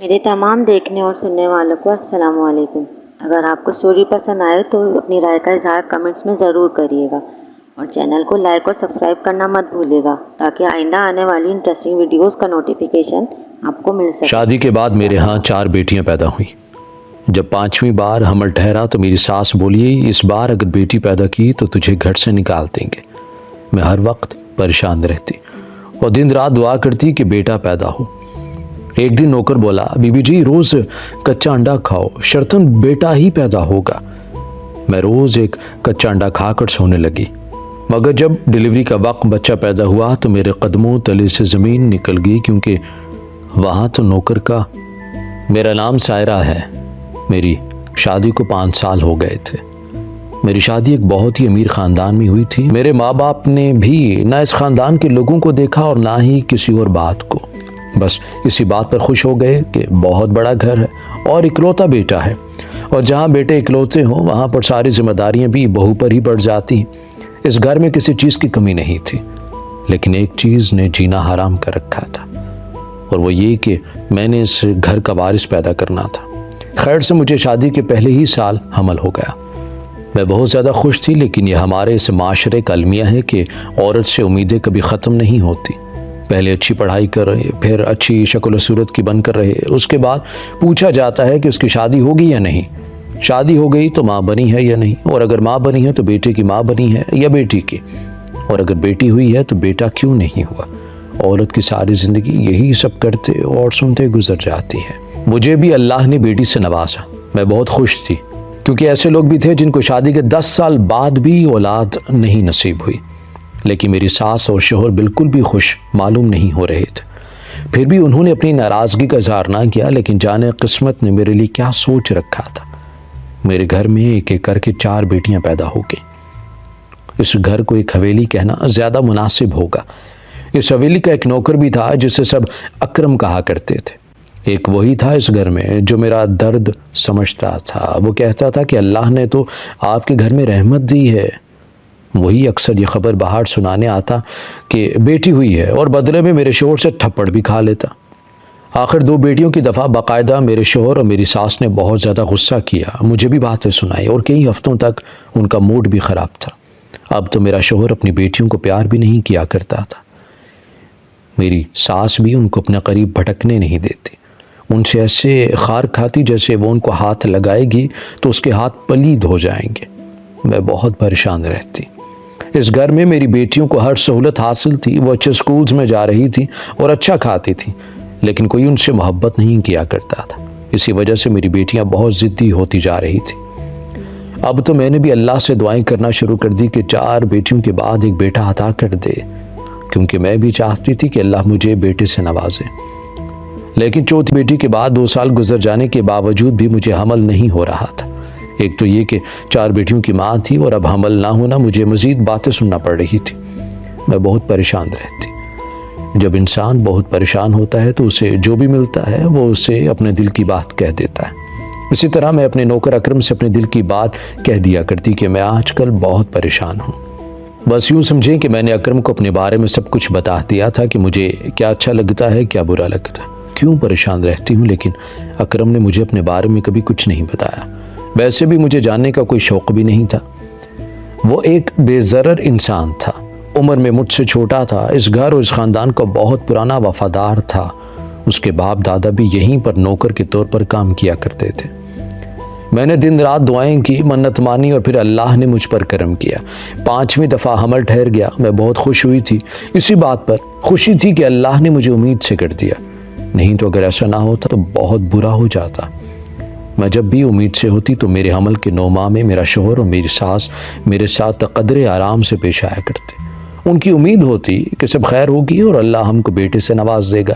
میرے تمام دیکھنے اور سننے والوں کو السلام علیکم۔ اگر آپ کو سٹوری پسند آئے تو اپنی رائے کا اظہار کمنٹس میں ضرور کریے گا اور چینل کو لائک اور سبسکرائب کرنا مت بھولیے گا تاکہ آئندہ آنے والی انٹرسٹنگ ویڈیوز کا نوٹیفیکیشن آپ کو مل سکے۔ شادی کے بعد میرے ہاں 4 بیٹیاں پیدا ہوئیں۔ جب 5ویں بار حمل ٹھہرا تو میری ساس بولی اس بار اگر بیٹی پیدا کی تو تجھے گھر سے نکال دیں گے۔ میں ہر وقت پریشان رہتی اور دن رات دعا کرتی کہ بیٹا پیدا ہو۔ ایک دن نوکر بولا بی بی جی روز کچا انڈا کھاؤ شرطن بیٹا ہی پیدا ہوگا۔ میں روز ایک کچا انڈا کھا کر سونے لگی، مگر جب ڈیلیوری کا وقت بچہ پیدا ہوا تو میرے قدموں تلے سے زمین نکل گئی، کیونکہ وہاں تو نوکر کا۔ میرا نام سائرہ ہے۔ میری شادی کو 5 سال ہو گئے تھے۔ میری شادی ایک بہت ہی امیر خاندان میں ہوئی تھی۔ میرے ماں باپ نے بھی نہ اس خاندان کے لوگوں کو دیکھا اور نہ ہی کسی اور بات کو، بس اسی بات پر خوش ہو گئے کہ بہت بڑا گھر ہے اور اکلوتا بیٹا ہے، اور جہاں بیٹے اکلوتے ہوں وہاں پر ساری ذمہ داریاں بھی بہو پر ہی پڑ جاتی۔ اس گھر میں کسی چیز کی کمی نہیں تھی، لیکن ایک چیز نے جینا حرام کر رکھا تھا، اور وہ یہ کہ میں نے اس گھر کا وارث پیدا کرنا تھا۔ خیر سے مجھے شادی کے پہلے ہی سال حمل ہو گیا۔ میں بہت زیادہ خوش تھی، لیکن یہ ہمارے اس معاشرے کا المیہ ہے کہ عورت سے امیدیں کبھی ختم نہیں ہوتی۔ پہلے اچھی پڑھائی کر رہے، پھر اچھی شکل و صورت کی بن کر رہے، اس کے بعد پوچھا جاتا ہے کہ اس کی شادی ہوگی یا نہیں۔ شادی ہو گئی تو ماں بنی ہے یا نہیں، اور اگر ماں بنی ہے تو بیٹے کی ماں بنی ہے یا بیٹی کی، اور اگر بیٹی ہوئی ہے تو بیٹا کیوں نہیں ہوا۔ عورت کی ساری زندگی یہی سب کرتے اور سنتے گزر جاتی ہے۔ مجھے بھی اللہ نے بیٹی سے نوازا۔ میں بہت خوش تھی، کیونکہ ایسے لوگ بھی تھے جن کو شادی کے 10 سال بعد بھی اولاد نہیں نصیب ہوئی، لیکن میری ساس اور شوہر بالکل بھی خوش معلوم نہیں ہو رہے تھے۔ پھر بھی انہوں نے اپنی ناراضگی کا اظہار نہ کیا، لیکن جانے قسمت نے میرے لیے کیا سوچ رکھا تھا۔ میرے گھر میں ایک ایک کر کے 4 بیٹیاں پیدا ہو گئیں۔ اس گھر کو ایک حویلی کہنا زیادہ مناسب ہوگا۔ اس حویلی کا ایک نوکر بھی تھا جسے سب اکرم کہا کرتے تھے۔ ایک وہی تھا اس گھر میں جو میرا درد سمجھتا تھا۔ وہ کہتا تھا کہ اللہ نے تو آپ کے گھر میں رحمت دی ہے۔ وہی اکثر یہ خبر باہر سنانے آتا کہ بیٹی ہوئی ہے، اور بدلے میں میرے شوہر سے تھپڑ بھی کھا لیتا۔ آخر 2 بیٹیوں کی دفعہ باقاعدہ میرے شوہر اور میری ساس نے بہت زیادہ غصہ کیا، مجھے بھی باتیں سنائی، اور کئی ہفتوں تک ان کا موڈ بھی خراب تھا۔ اب تو میرا شوہر اپنی بیٹیوں کو پیار بھی نہیں کیا کرتا تھا۔ میری ساس بھی ان کو اپنے قریب بھٹکنے نہیں دیتی، ان سے ایسے خار کھاتی جیسے وہ ان کو ہاتھ لگائے گی تو اس کے ہاتھ پلید ہو جائیں گے۔ میں بہت پریشان رہتی۔ اس گھر میں میری بیٹیوں کو ہر سہولت حاصل تھی، وہ اچھے سکولز میں جا رہی تھی اور اچھا کھاتی تھی، لیکن کوئی ان سے محبت نہیں کیا کرتا تھا۔ اسی وجہ سے میری بیٹیاں بہت ضدی ہوتی جا رہی تھی۔ اب تو میں نے بھی اللہ سے دعائیں کرنا شروع کر دی کہ 4 بیٹیوں کے بعد ایک بیٹا عطا کر دے، کیونکہ میں بھی چاہتی تھی کہ اللہ مجھے بیٹے سے نوازے۔ لیکن 4تھی بیٹی کے بعد 2 سال گزر جانے کے باوجود بھی مجھے حمل نہیں ہو رہا تھا۔ ایک تو یہ کہ 4 بیٹیوں کی ماں تھی، اور اب حمل نہ ہونا مجھے مزید باتیں سننا پڑ رہی تھی۔ میں بہت پریشان رہتی۔ جب انسان بہت پریشان ہوتا ہے تو اسے جو بھی ملتا ہے وہ اسے اپنے دل کی بات کہہ دیتا ہے۔ اسی طرح میں اپنے نوکر اکرم سے اپنے دل کی بات کہہ دیا کرتی کہ میں آج کل بہت پریشان ہوں۔ بس یوں سمجھیں کہ میں نے اکرم کو اپنے بارے میں سب کچھ بتا دیا تھا کہ مجھے کیا اچھا لگتا ہے، کیا برا لگتا ہے، کیوں پریشان رہتی ہوں، لیکن اکرم نے مجھے اپنے بارے میں کبھی کچھ نہیں بتایا۔ ویسے بھی مجھے جاننے کا کوئی شوق بھی نہیں تھا۔ وہ ایک بے ضرر انسان تھا، عمر میں مجھ سے چھوٹا تھا، اس گھر اور اس خاندان کا بہت پرانا وفادار تھا۔ اس کے باپ دادا بھی یہیں پر نوکر کے طور پر کام کیا کرتے تھے۔ میں نے دن رات دعائیں کی، منت مانی، اور پھر اللہ نے مجھ پر کرم کیا۔ 5ویں دفعہ حمل ٹھہر گیا۔ میں بہت خوش ہوئی تھی، اسی بات پر خوشی تھی کہ اللہ نے مجھے امید سے کر دیا، نہیں تو اگر ایسا نہ ہوتا تو بہت برا ہو جاتا۔ میں جب بھی امید سے ہوتی تو میرے حمل کے 9 ماہ میں میرا شوہر اور میری ساس میرے ساتھ قدرے آرام سے پیش آیا کرتے۔ ان کی امید ہوتی کہ سب خیر ہوگی اور اللہ ہم کو بیٹے سے نواز دے گا۔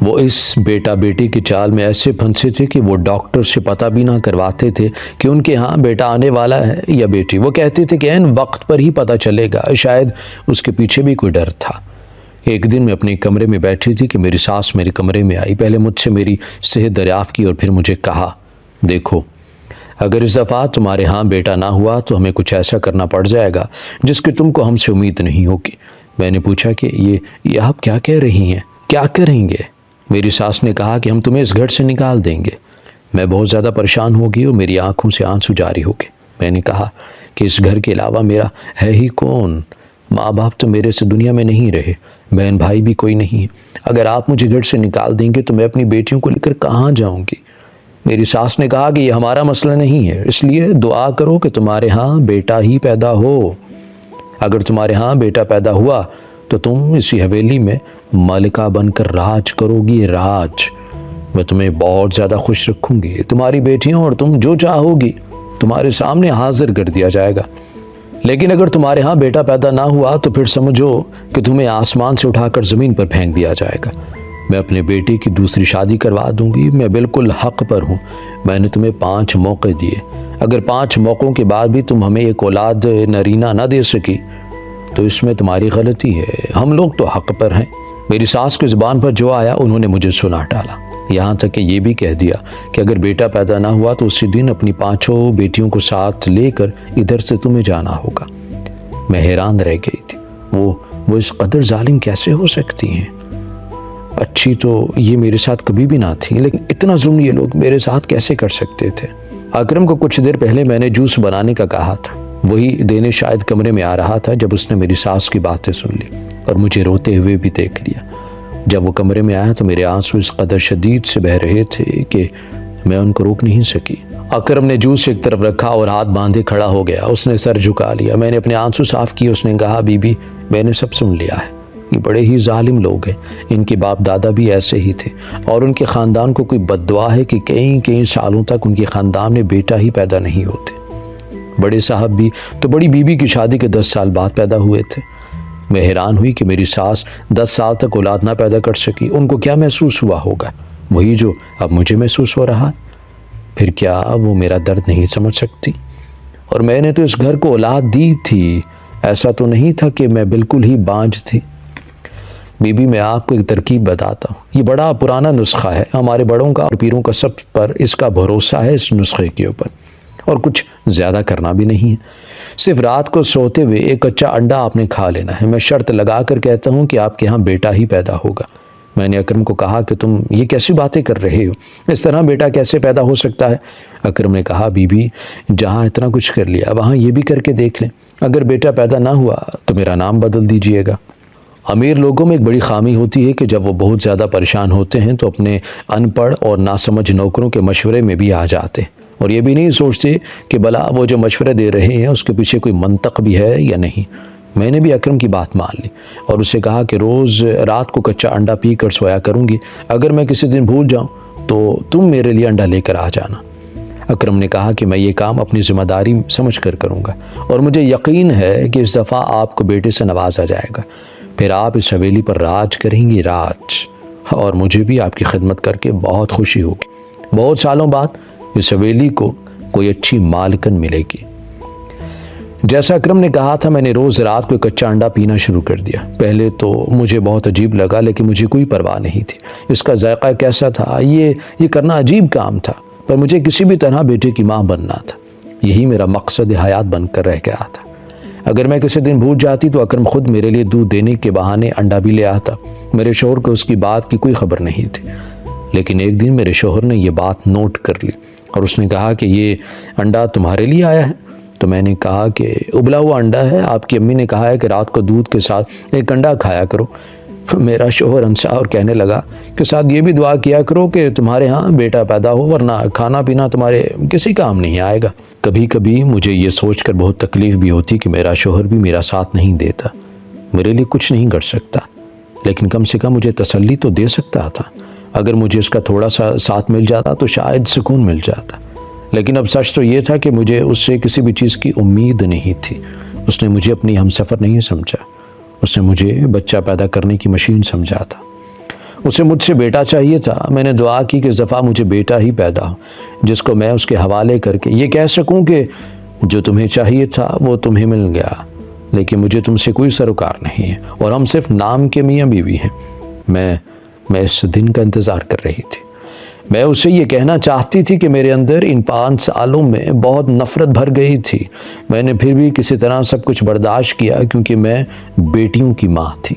وہ اس بیٹا بیٹی کی چال میں ایسے پھنسے تھے کہ وہ ڈاکٹر سے پتہ بھی نہ کرواتے تھے کہ ان کے ہاں بیٹا آنے والا ہے یا بیٹی۔ وہ کہتے تھے کہ عین وقت پر ہی پتہ چلے گا، شاید اس کے پیچھے بھی کوئی ڈر تھا۔ ایک دن میں اپنے کمرے میں بیٹھی تھی کہ میری ساس میرے کمرے میں آئی۔ پہلے مجھ سے میری صحت دریافت کی اور پھر مجھے کہا، دیکھو اگر اس دفعہ تمہارے ہاں بیٹا نہ ہوا تو ہمیں کچھ ایسا کرنا پڑ جائے گا جس کی تم کو ہم سے امید نہیں ہوگی۔ میں نے پوچھا کہ یہ آپ کیا کہہ رہی ہیں، کیا کریں گے؟ میری ساس نے کہا کہ ہم تمہیں اس گھر سے نکال دیں گے۔ میں بہت زیادہ پریشان ہو گئی اور میری آنکھوں سے آنسو جاری ہو گئے۔ میں نے کہا کہ اس گھر کے علاوہ میرا ہے ہی کون؟ ماں باپ تو میرے سے دنیا میں نہیں رہے، بہن بھائی بھی کوئی نہیں ہے۔ اگر آپ مجھے گھر سے نکال دیں گے تو میں اپنی بیٹیوں کو لے کر کہاں جاؤں گی؟ میری ساس نے کہا کہ یہ ہمارا مسئلہ نہیں ہے، اس لیے دعا کرو کہ تمہارے ہاں بیٹا ہی پیدا ہو۔ اگر تمہارے ہاں بیٹا پیدا ہوا تو تم اسی حویلی میں ملکہ بن کر راج کرو گی، راج۔ میں تمہیں بہت زیادہ خوش رکھوں گی، تمہاری بیٹیوں اور تم جو چاہو گی تمہارے سامنے حاضر کر دیا جائے گا۔ لیکن اگر تمہارے ہاں بیٹا پیدا نہ ہوا تو پھر سمجھو کہ تمہیں آسمان سے اٹھا کر زمین پر پھینک دیا جائے گا۔ میں اپنے بیٹے کی دوسری شادی کروا دوں گی، میں بالکل حق پر ہوں۔ میں نے تمہیں 5 موقع دیے، اگر 5 موقعوں کے بعد بھی تم ہمیں ایک اولاد نرینہ نہ دے سکی تو اس میں تمہاری غلطی ہے، ہم لوگ تو حق پر ہیں۔ میری ساس کی زبان پر جو آیا انہوں نے مجھے سنا ڈالا، یہاں تک کہ یہ بھی کہہ دیا کہ اگر بیٹا پیدا نہ ہوا تو اسی دن اپنی 5 بیٹیوں کو ساتھ لے کر ادھر سے تمہیں جانا ہوگا۔ میں حیران رہ گئی تھی، وہ اس قدر ظالم کیسے ہو سکتی ہیں؟ اچھی تو یہ میرے ساتھ کبھی بھی نہ تھی، لیکن اتنا ظلم یہ لوگ میرے ساتھ کیسے کر سکتے تھے؟ اکرم کو کچھ دیر پہلے میں نے جوس بنانے کا کہا تھا، وہی دینے شاید کمرے میں آ رہا تھا جب اس نے میری ساس کی باتیں سن لی اور مجھے روتے ہوئے بھی دیکھ لیا۔ جب وہ کمرے میں آیا تو میرے آنسو اس قدر شدید سے بہہ رہے تھے کہ میں ان کو روک نہیں سکی۔ اکرم نے جوس ایک طرف رکھا اور ہاتھ باندھے کھڑا ہو گیا، اس نے سر جھکا لیا۔ میں نے اپنے آنسو صاف کیے، اس نے کہا بی بی میں نے سب سن لیا ہے، یہ بڑے ہی ظالم لوگ ہیں، ان کے باپ دادا بھی ایسے ہی تھے اور ان کے خاندان کو کوئی بد دعا ہے کہ کئی سالوں تک ان کے خاندان میں بیٹا ہی پیدا نہیں ہوتے۔ بڑے صاحب بھی تو بڑی بیوی کی شادی کے 10 سال بعد پیدا ہوئے تھے۔ میں حیران ہوئی کہ میری ساس 10 سال تک اولاد نہ پیدا کر سکی، ان کو کیا محسوس ہوا ہوگا؟ وہی جو اب مجھے محسوس ہو رہا ہے۔ پھر کیا وہ میرا درد نہیں سمجھ سکتی؟ اور میں نے تو اس گھر کو اولاد دی تھی، ایسا تو نہیں تھا کہ میں بالکل ہی بانجھ تھی۔ بی بی میں آپ کو ایک ترکیب بتاتا ہوں، یہ بڑا پرانا نسخہ ہے، ہمارے بڑوں کا اور پیروں کا سب پر اس کا بھروسہ ہے، اس نسخے کے اوپر، اور کچھ زیادہ کرنا بھی نہیں ہے۔ صرف رات کو سوتے ہوئے ایک کچا انڈا آپ نے کھا لینا ہے۔ میں شرط لگا کر کہتا ہوں کہ آپ کے ہاں بیٹا ہی پیدا ہوگا۔ میں نے اکرم کو کہا کہ تم یہ کیسی باتیں کر رہے ہو، اس طرح بیٹا کیسے پیدا ہو سکتا ہے؟ اکرم نے کہا بی بی جہاں اتنا کچھ کر لیا وہاں یہ بھی کر کے دیکھ لیں، اگر بیٹا پیدا نہ ہوا تو میرا نام بدل دیجئے گا۔ امیر لوگوں میں ایک بڑی خامی ہوتی ہے کہ جب وہ بہت زیادہ پریشان ہوتے ہیں تو اپنے ان پڑھ اور ناسمجھ نوکروں کے مشورے میں بھی آ جاتے ہیں اور یہ بھی نہیں سوچتے کہ بھلا وہ جو مشورے دے رہے ہیں اس کے پیچھے کوئی منطق بھی ہے یا نہیں۔ میں نے بھی اکرم کی بات مان لی اور اسے کہا کہ روز رات کو کچا انڈا پی کر سویا کروں گی، اگر میں کسی دن بھول جاؤں تو تم میرے لیے انڈا لے کر آ جانا۔ اکرم نے کہا کہ میں یہ کام اپنی ذمہ داری سمجھ کر کروں گا اور مجھے یقین ہے کہ اس دفعہ آپ کو بیٹے سے نوازا جائے گا، پھر آپ اس حویلی پر راج کریں گی، راج، اور مجھے بھی آپ کی خدمت کر کے بہت خوشی ہوگی۔ بہت سالوں بعد اس حویلی کو کوئی اچھی مالکن ملے گی۔ جیسا اکرم نے کہا تھا میں نے روز رات کو ایک کچا انڈا پینا شروع کر دیا۔ پہلے تو مجھے بہت عجیب لگا لیکن مجھے کوئی پرواہ نہیں تھی، اس کا ذائقہ کیسا تھا، یہ کرنا عجیب کام تھا، پر مجھے کسی بھی طرح بیٹے کی ماں بننا تھا، یہی میرا مقصد حیات بن کر رہ گیا تھا۔ اگر میں کسی دن بھول جاتی تو اکرم خود میرے لیے دودھ دینے کے بہانے انڈا بھی لے آتا۔ میرے شوہر کو اس کی بات کی کوئی خبر نہیں تھی، لیکن ایک دن میرے شوہر نے یہ بات نوٹ کر لی اور اس نے کہا کہ یہ انڈا تمہارے لیے آیا ہے؟ تو میں نے کہا کہ ابلا ہوا انڈا ہے، آپ کی امی نے کہا ہے کہ رات کو دودھ کے ساتھ ایک انڈا کھایا کرو۔ میرا شوہر ہنسا اور کہنے لگا کہ ساتھ یہ بھی دعا کیا کرو کہ تمہارے ہاں بیٹا پیدا ہو، ورنہ کھانا پینا تمہارے کسی کام نہیں آئے گا۔ کبھی کبھی مجھے یہ سوچ کر بہت تکلیف بھی ہوتی کہ میرا شوہر بھی میرا ساتھ نہیں دیتا، میرے لیے کچھ نہیں کر سکتا، لیکن کم سے کم مجھے تسلی تو دے سکتا تھا۔ اگر مجھے اس کا تھوڑا سا ساتھ مل جاتا تو شاید سکون مل جاتا، لیکن اب سچ تو یہ تھا کہ مجھے اس سے کسی بھی چیز کی امید نہیں تھی۔ اس نے مجھے اپنی ہمسفر نہیں سمجھا، اس نے مجھے بچہ پیدا کرنے کی مشین سمجھا تھا۔ اسے مجھ سے بیٹا چاہیے تھا، میں نے دعا کی کہ اس دفعہ مجھے بیٹا ہی پیدا ہو جس کو میں اس کے حوالے کر کے یہ کہہ سکوں کہ جو تمہیں چاہیے تھا وہ تمہیں مل گیا، لیکن مجھے تم سے کوئی سروکار نہیں ہے اور ہم صرف نام کے میاں بیوی ہیں۔ میں اس دن کا انتظار کر رہی تھی۔ میں اسے یہ کہنا چاہتی تھی کہ میرے اندر ان 5 سالوں میں بہت نفرت بھر گئی تھی، میں نے پھر بھی کسی طرح سب کچھ برداشت کیا کیونکہ میں بیٹیوں کی ماں تھی۔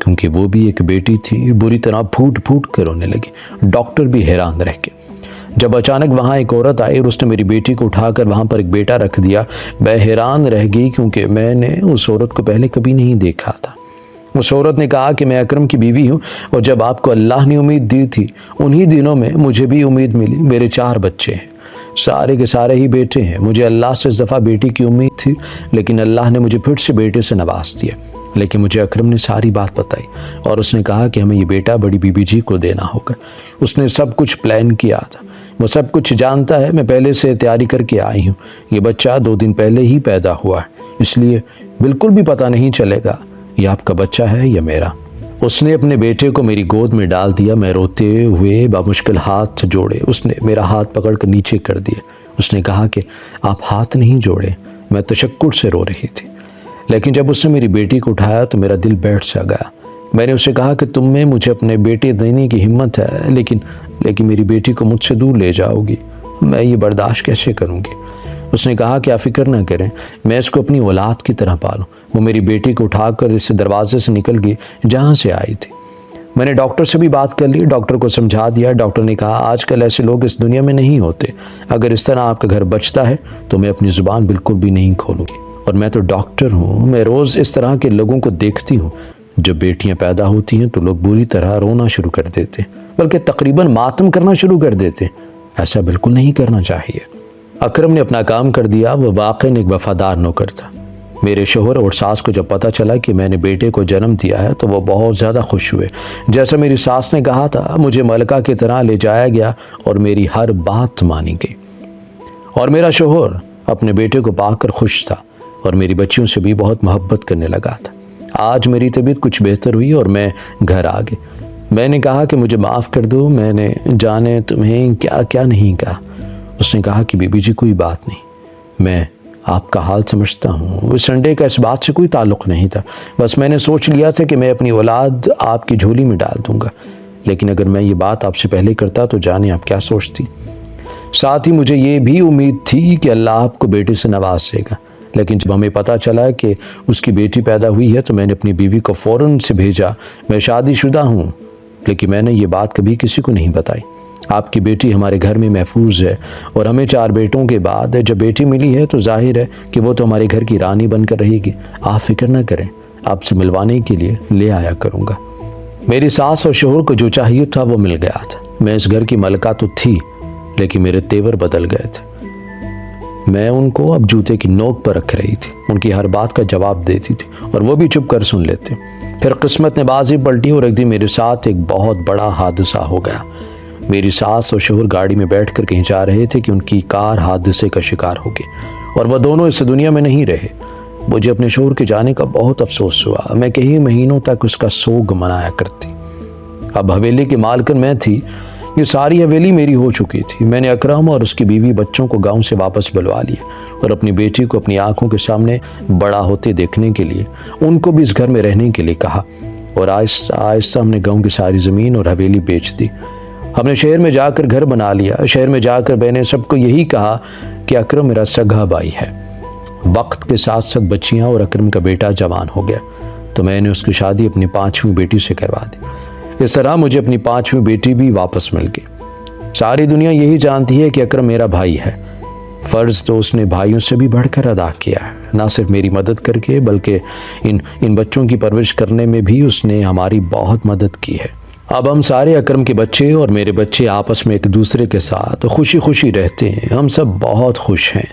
کیونکہ وہ بھی ایک بیٹی تھی بری طرح پھوٹ پھوٹ کر رونے لگی۔ ڈاکٹر بھی حیران رہ گئے۔ جب اچانک وہاں ایک عورت آئی اور اس نے میری بیٹی کو اٹھا کر وہاں پر ایک بیٹا رکھ دیا، میں حیران رہ گئی کیونکہ میں نے اس عورت کو پہلے کبھی نہیں دیکھا تھا۔ اس عورت نے کہا کہ میں اکرم کی بیوی ہوں، اور جب آپ کو اللہ نے امید دی تھی انہی دنوں میں مجھے بھی امید ملی۔ میرے 4 بچے ہیں، سارے کے سارے ہی بیٹے ہیں۔ مجھے اللہ سے اس دفعہ بیٹی کی امید تھی، لیکن اللہ نے مجھے پھر سے بیٹے سے نواز دیا۔ لیکن مجھے اکرم نے ساری بات بتائی اور اس نے کہا کہ ہمیں یہ بیٹا بڑی بی بی جی کو دینا ہوگا۔ اس نے سب کچھ پلان کیا تھا، وہ سب کچھ جانتا ہے۔ میں پہلے سے تیاری کر کے آئی ہوں۔ یہ بچہ 2 دن پہلے ہی پیدا ہوا ہے، اس لیے بالکل بھی پتہ نہیں چلے گا یہ آپ کا بچہ ہے یا میرا۔ اس نے اپنے بیٹے کو میری گود میں ڈال دیا۔ میں روتے ہوئے بامشکل ہاتھ جوڑے، اس نے میرا ہاتھ پکڑ کر نیچے کر دیا۔ اس نے کہا کہ آپ ہاتھ نہیں جوڑے۔ میں تشکر سے رو رہی تھی، لیکن جب اس نے میری بیٹی کو اٹھایا تو میرا دل بیٹھ سا گیا۔ میں نے اسے کہا کہ تم میں مجھے اپنے بیٹے دینے کی ہمت ہے، لیکن میری بیٹی کو مجھ سے دور لے جاؤ گی، میں یہ برداشت کیسے کروں گی؟ اس نے کہا کہ آپ فکر نہ کریں، میں اس کو اپنی اولاد کی طرح پالوں۔ وہ میری بیٹی کو اٹھا کر اس دروازے سے نکل گئی جہاں سے آئی تھی۔ میں نے ڈاکٹر سے بھی بات کر لی، ڈاکٹر کو سمجھا دیا۔ ڈاکٹر نے کہا آج کل ایسے لوگ اس دنیا میں نہیں ہوتے، اگر اس طرح آپ کا گھر بچتا ہے تو میں اپنی زبان بالکل بھی نہیں کھولوں گی۔ اور میں تو ڈاکٹر ہوں، میں روز اس طرح کے لوگوں کو دیکھتی ہوں۔ جب بیٹیاں پیدا ہوتی ہیں تو لوگ بری طرح رونا شروع کر دیتے، بلکہ تقریباً ماتم کرنا شروع کر دیتے۔ ایسا بالکل نہیں کرنا چاہیے۔ اکرم نے اپنا کام کر دیا، وہ واقعاً ایک وفادار نوکر تھا۔ میرے شوہر اور ساس کو جب پتہ چلا کہ میں نے بیٹے کو جنم دیا ہے تو وہ بہت زیادہ خوش ہوئے۔ جیسا میری ساس نے کہا تھا، مجھے ملکہ کی طرح لے جایا گیا اور میری ہر بات مانی گئی۔ اور میرا شوہر اپنے بیٹے کو پا کر خوش تھا اور میری بچیوں سے بھی بہت محبت کرنے لگا تھا۔ آج میری طبیعت کچھ بہتر ہوئی اور میں گھر آ گئی۔ میں نے کہا کہ مجھے معاف کر دو، میں نے جانے تمہیں کیا کیا نہیں کہا۔ اس نے کہا کہ بی بی جی کوئی بات نہیں، میں آپ کا حال سمجھتا ہوں۔ اس سنڈے کا اس بات سے کوئی تعلق نہیں تھا، بس میں نے سوچ لیا تھا کہ میں اپنی اولاد آپ کی جھولی میں ڈال دوں گا، لیکن اگر میں یہ بات آپ سے پہلے کرتا تو جانے آپ کیا سوچتی۔ ساتھ ہی مجھے یہ بھی امید تھی کہ اللہ آپ کو بیٹے سے نوازے گا، لیکن جب ہمیں پتہ چلا کہ اس کی بیٹی پیدا ہوئی ہے تو میں نے اپنی بیوی کو فوراً سے بھیجا۔ میں شادی شدہ ہوں، لیکن میں نے یہ بات کبھی کسی کو نہیں بتائی۔ آپ کی بیٹی ہمارے گھر میں محفوظ ہے، اور ہمیں 4 بیٹوں کے بعد جب بیٹی ملی ہے تو ظاہر ہے کہ وہ تو ہمارے گھر کی رانی بن کر رہے گی۔ آپ فکر نہ کریں، آپ سے ملوانے کے لیے لے آیا کروں گا۔ میری ساس اور شوہر کو جو چاہیے تھا وہ مل گیا تھا۔ میں اس گھر کی ملکہ تو تھی، لیکن میرے تیور بدل گئے تھے۔ میں ان کو اب جوتے کی نوک پر رکھ رہی تھی، ان کی ہر بات کا جواب دیتی تھی اور وہ بھی چپ کر سن لیتے۔ پھر قسمت نے بازی پلٹی اور ایک دن میرے ساتھ ایک بہت بڑا حادثہ ہو گیا۔ میری ساس اور شوہر گاڑی میں بیٹھ کر کہیں جا رہے تھے کہ ان کی کار حادثے کا شکار ہو گئی اور وہ دونوں اس دنیا میں نہیں رہے۔ مجھے اپنے شوہر کے جانے کا بہت افسوس ہوا۔ میں کئی مہینوں تک اس کا سوگ منایا کرتی۔ اب حویلی کی مالکن میں تھی، یہ ساری حویلی میری ہو چکی تھی۔ میں نے اکرم اور اس کی بیوی بچوں کو گاؤں سے واپس بلوا لیا اور اپنی بیٹی کو اپنی آنکھوں کے سامنے بڑا ہوتے دیکھنے کے لیے ان کو بھی اس گھر میں رہنے کے لیے کہا، اور آہستہ آہستہ ہم نے گاؤں کی ساری زمین اور حویلی بیچ دی۔ ہم نے شہر میں جا کر گھر بنا لیا۔ شہر میں جا کر میں نے سب کو یہی کہا کہ اکرم میرا سگا بھائی ہے۔ وقت کے ساتھ ساتھ بچیاں اور اکرم کا بیٹا جوان ہو گیا تو میں نے اس کی شادی اپنی 5ویں بیٹی سے کروا دی۔ اس طرح مجھے اپنی 5ویں بیٹی بھی واپس مل گئی۔ ساری دنیا یہی جانتی ہے کہ اکرم میرا بھائی ہے۔ فرض تو اس نے بھائیوں سے بھی بڑھ کر ادا کیا ہے، نہ صرف میری مدد کر کے بلکہ ان بچوں کی پرورش کرنے میں بھی اس نے ہماری بہت مدد کی ہے۔ اب ہم سارے اکرم کے بچے اور میرے بچے آپس میں ایک دوسرے کے ساتھ خوشی خوشی رہتے ہیں۔ ہم سب بہت خوش ہیں۔